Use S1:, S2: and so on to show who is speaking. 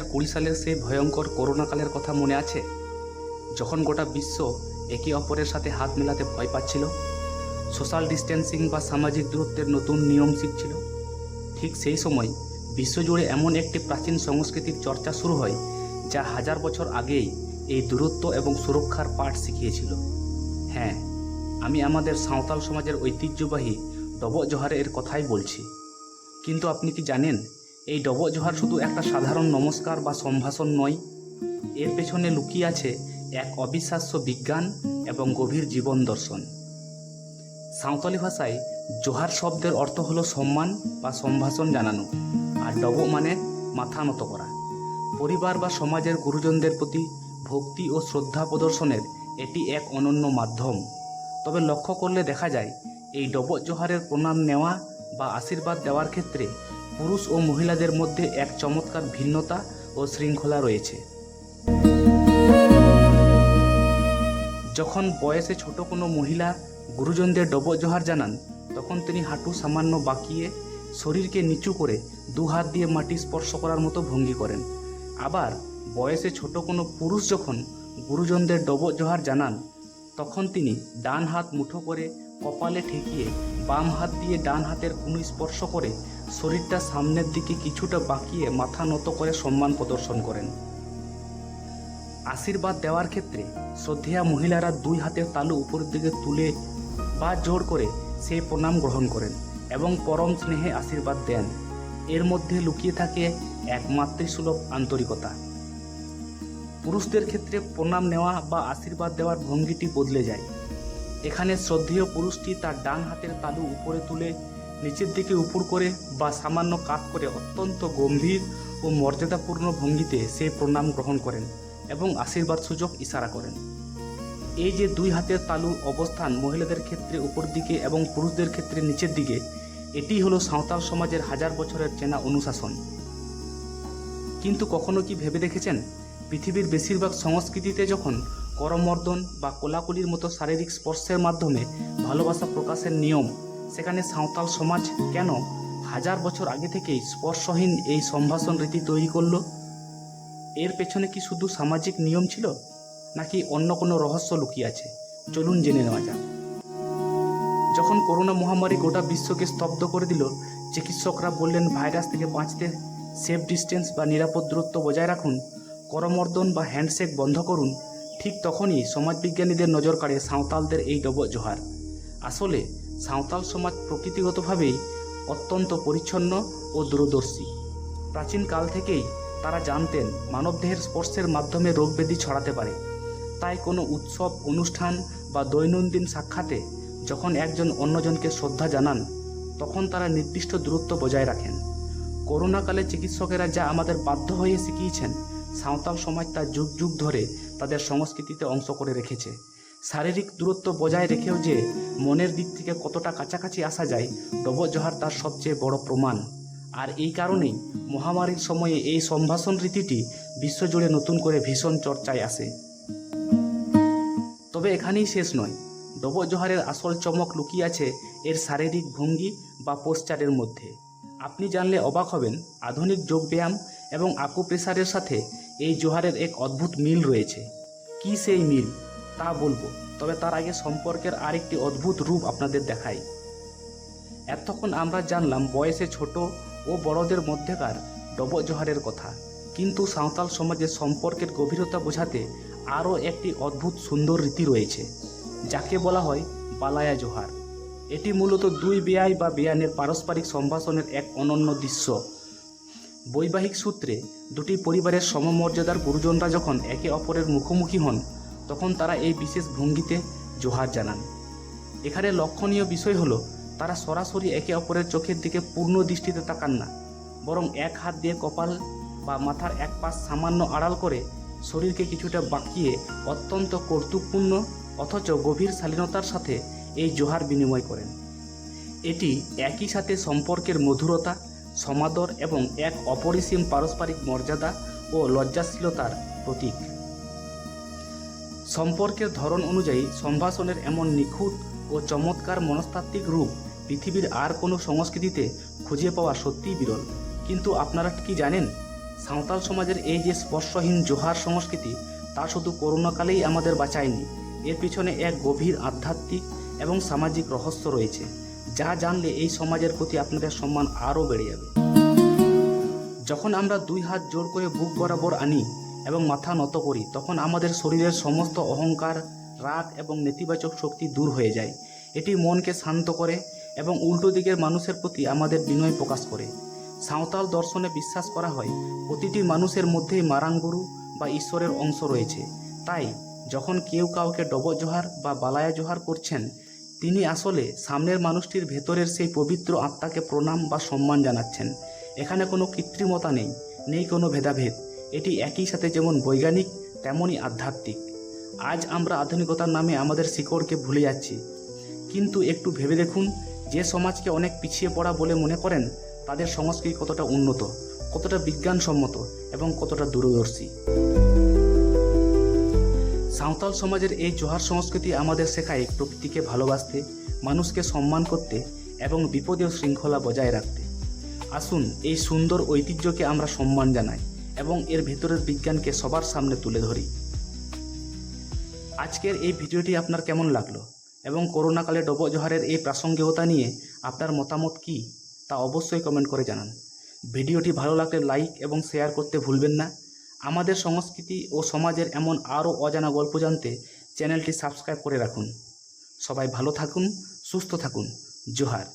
S1: 2020 সালের সেই ভয়ঙ্কর করোনাকালের কথা মনে আছে, যখন গোটা বিশ্ব একে অপরের সাথে হাত মেলাতে ভয় পাচ্ছিল, সোশ্যাল ডিস্টেন্সিং বা সামাজিক দূরত্বের নতুন নিয়ম শিখছিল? ঠিক সেই সময় বিশ্বজুড়ে এমন একটি প্রাচীন সংস্কৃতির চর্চা শুরু হয় যা হাজার বছর আগেই এই দূরত্ব এবং সুরক্ষার পাঠ শিখিয়েছিল। হ্যাঁ, আমি আমাদের সাঁওতাল সমাজের ঐতিহ্যবাহী ডবো জোহারের কথাই বলছি। কিন্তু আপনি কি জানেন, এই ডবো জোহার শুধু একটা সাধারণ নমস্কার বা সম্ভাষণ নয়, এর পেছনে লুকিয়ে আছে এক অবিশ্বাস্য বিজ্ঞান এবং গভীর জীবন দর্শন। সাঁওতালি ভাষায় জোহার শব্দের অর্থ হলো সম্মান বা সম্ভাষণ জানানো, আর ডবো মানে মাথা নত করা। পরিবার বা সমাজের গুরুজনদের প্রতি ভক্তি ও শ্রদ্ধা প্রদর্শনের এটি এক অনন্য মাধ্যম। তবে লক্ষ্য করলে দেখা যায়, এই ডবো জোহারের প্রণাম নেওয়া বা আশীর্বাদ দেওয়ার ক্ষেত্রে পুরুষ ও মহিলাদের মধ্যে এক চমৎকার ভিন্নতা ও শৃঙ্খলা রয়েছে। যখন বয়সে ছোট কোনো মহিলা গুরুজনদের ডবো জোহার জানান, তখন তিনি হাঁটু সামান্য বাঁকিয়ে শরীরকে নিচু করে দু হাত দিয়ে মাটি স্পর্শ করার মতো ভঙ্গি করেন। আবার বয়সে ছোট কোনো পুরুষ যখন গুরুজনদের ডবো জোহার জানান, তখন তিনি ডান হাত মুঠো করে কপালে ঠেকিয়ে বাম হাত দিয়ে ডান হাতের কনুই স্পর্শ করে শরীরটা সামনের দিকে কিছুটা বাঁকিয়ে মাথা নত করে সম্মান প্রদর্শন করেন। আশীর্বাদ দেওয়ার ক্ষেত্রে শ্রদ্ধেয়া মহিলারা দুই হাতের তালু উপরের দিকে তুলে বা জোর করে সেই প্রণাম গ্রহণ করেন এবং পরম স্নেহে আশীর্বাদ দেন। এর মধ্যে লুকিয়ে থাকে এক মাতৃসুলভ আন্তরিকতা। পুরুষদের ক্ষেত্রে প্রণাম নেওয়া বা আশীর্বাদ দেওয়ার ভঙ্গিটি বদলে যায়। এখানে শ্রদ্ধেয় পুরুষটি তার ডান হাতের তালু উপরে তুলে নিচের দিকে উপর করে বা সামান্য কাত করে অত্যন্ত গম্ভীর ও মর্যাদাপূর্ণ ভঙ্গিতে সেই প্রণাম গ্রহণ করেন এবং আশীর্বাদ সূচক ইশারা করেন। এই যে দুই হাতের তালুর অবস্থান মহিলাদের ক্ষেত্রে উপর দিকে এবং পুরুষদের ক্ষেত্রে নিচের দিকে, এটি হলো সাঁওতাল সমাজের হাজার বছরের চেনা অনুশাসন। কিন্তু কখনো কি ভেবে দেখেছেন, পৃথিবীর বেশিরভাগ সংস্কৃতিতে যখন করমর্দন বা কোলাকুলির মতো শারীরিক স্পর্শের মাধ্যমে ভালোবাসা প্রকাশের নিয়ম, সেখানে সাঁওতাল সমাজ কেন হাজার বছর আগে থেকেই স্পর্শহীন এই সম্ভাষণ রীতি তৈরি করলো? এর পেছনে কি শুধু সামাজিক নিয়ম ছিল, নাকি অন্য কোনো রহস্য লুকিয়ে আছে? চলুন জেনে নেওয়া যাক। যখন করোনা মহামারী গোটা বিশ্বকে স্তব্ধ করে দিল, চিকিৎসকরা বললেন ভাইরাস থেকে বাঁচতে সেফ ডিস্টেন্স বা নিরাপদ দূরত্ব বজায় রাখুন, করমর্দন বা হ্যান্ডশেক বন্ধ করুন, ঠিক তখনই সমাজবিজ্ঞানীদের নজর কাড়ে সাঁওতালদের এই ডবো জোহার। আসলে সাঁওতাল সমাজ প্রকৃতিগতভাবেই অত্যন্ত পরিচ্ছন্ন ও দূরদর্শী। প্রাচীনকাল থেকেই তারা জানতেন মানবদেহের স্পর্শের মাধ্যমে রোগ ব্যাধি ছড়াতে পারে। তাই কোনো উৎসব, অনুষ্ঠান বা দৈনন্দিন সাক্ষাতে যখন একজন অন্যজনকে শ্রদ্ধা জানান, তখন তারা নির্দিষ্ট দূরত্ব বজায় রাখেন। করোনাকালে চিকিৎসকেরা যা আমাদের বাধ্য হয়ে শিখিয়েছেন, সাঁওতাল সমাজ তা যুগ যুগ ধরে তাদের সংস্কৃতিতে অংশ করে রেখেছে। শারীরিক দূরত্ব বজায় রেখেও যে মনের দিক থেকে কতটা কাছাকাছি আসা যায়, ডবো জোহার তার সবচেয়ে বড় প্রমাণ। আর এই কারণেই মহামারীর সময়ে এই সম্ভাষণ রীতিটি বিশ্বজুড়ে নতুন করে ভীষণ চর্চায় আসে। তবে এখানেই শেষ নয়। ডবো জোহারের আসল চমক লুকিয়ে আছে এর শারীরিক ভঙ্গি বা পোস্টারের মধ্যে। আপনি জানলে অবাক হবেন, আধুনিক যোগব্যায়াম এবং আকুপ্রেশারের সাথে এই জোহারের এক অদ্ভুত মিল রয়েছে। কি সেই মিল তা বলবো, তবে তার আগে সম্পর্কের আরেকটি অদ্ভুত রূপ আপনাদের দেখাই। এতক্ষণ আমরা জানলাম বয়সে ছোট ও বড়দের মধ্যেকার ডবো জোহারের কথা, কিন্তু সাঁওতাল সমাজের সম্পর্কের গভীরতা বোঝাতে আরও একটি অদ্ভুত সুন্দর রীতি রয়েছে, যাকে বলা হয় বালায়া জোহার। এটি মূলত দুই বেয়াই বা বেয়ানের পারস্পরিক সম্ভাষণের এক অনন্য দৃশ্য। বৈবাহিক সূত্রে দুটি পরিবারের সমমর্যাদার গুরুজনরা যখন একে অপরের মুখোমুখি হন, তখন তারা এই বিশেষ ভঙ্গিতে জোহার জানান। এখানে লক্ষণীয় বিষয় হলো, তারা সরাসরি একে অপরের চোখের দিকে পূর্ণ দৃষ্টিতে তাকান না, বরং এক হাত দিয়ে কপাল বা মাথার এক পাশ সামান্য আড়াল করে শরীরকে কিছুটা বাঁকিয়ে অত্যন্ত কৌতুকপূর্ণ অথচ গভীর শালীনতার সাথে এই জোহার বিনিময় করেন। এটি একই সাথে সম্পর্কের মধুরতা, সমাদর এবং এক অপরিসীম পারস্পরিক মর্যাদা ও লজ্জাশীলতার প্রতীক। সম্পর্কের ধরন অনুযায়ী সম্ভাষণের এমন নিখুঁত ও চমৎকার মনস্তাত্ত্বিক রূপ পৃথিবীর আর কোনো সংস্কৃতিতে খুঁজে পাওয়া সত্যিই বিরল। কিন্তু আপনারা কি জানেন, সাঁওতাল সমাজের এই যে স্পর্শহীন জোহার সংস্কৃতি তা শুধু করোনাকালেই আমাদের বাঁচায়নি, এর পিছনে এক গভীর আধ্যাত্মিক এবং সামাজিক রহস্য রয়েছে, যা জানলে এই সমাজের প্রতি আপনাদের সম্মান আরও বেড়ে যাবে। যখন আমরা দুই হাত জোড় করে বুক বরাবর আনি এবং মাথা নত করি, তখন আমাদের শরীরের সমস্ত অহংকার, রাগ এবং নেতিবাচক শক্তি দূর হয়ে যায়। এটি মনকে শান্ত করে এবং উল্টো দিকের মানুষের প্রতি আমাদের বিনয় প্রকাশ করে। সাঁওতাল দর্শনে বিশ্বাস করা হয় প্রতিটি মানুষের মধ্যেই মারাঙ্গুরু বা ঈশ্বরের অংশ রয়েছে। তাই যখন কেউ কাউকে ডবল জোহার বা বালায়া জোহার করছেন, তিনি আসলে সামনের মানুষটির ভেতরের সেই পবিত্র আত্মাকে প্রণাম বা সম্মান জানাচ্ছেন। এখানে কোনো কৃত্রিমতা নেই কোনো ভেদাভেদ। এটি একই সাথে যেমন বৈজ্ঞানিক তেমনই আধ্যাত্মিক। আজ আমরা আধুনিকতার নামে আমাদের শিকড়কে ভুলে যাচ্ছি, কিন্তু একটু ভেবে দেখুন, যে সমাজকে অনেক পিছিয়ে পড়া বলে মনে করেন, তাদের সংস্কৃতি কতটা উন্নত, কতটা বিজ্ঞানসম্মত এবং কতটা দূরদর্শী। সাঁওতাল সমাজের এই জোহার সংস্কৃতি আমাদের শেখায় প্রকৃতিকে ভালোবাসতে, মানুষকে সম্মান করতে এবং বিপদেও শৃঙ্খলা বজায় রাখতে। আসুন এই সুন্দর ঐতিহ্যকে আমরা সম্মান জানাই এবং এর ভেতরের বিজ্ঞানকে সবার সামনে তুলে ধরি। আজকের এই ভিডিওটি আপনার কেমন লাগলো এবং করোনাকালে ডবল জোহারের এই প্রাসঙ্গিকতা নিয়ে আপনার মতামত কী তা অবশ্যই কমেন্ট করে জানান। ভিডিওটি ভালো লাগলে লাইক এবং শেয়ার করতে ভুলবেন না। আমাদের সংস্কৃতি ও সমাজের এমন আরও অজানা গল্প জানতে চ্যানেলটি সাবস্ক্রাইব করে রাখুন। সবাই ভালো থাকুন, সুস্থ থাকুন। জোহার।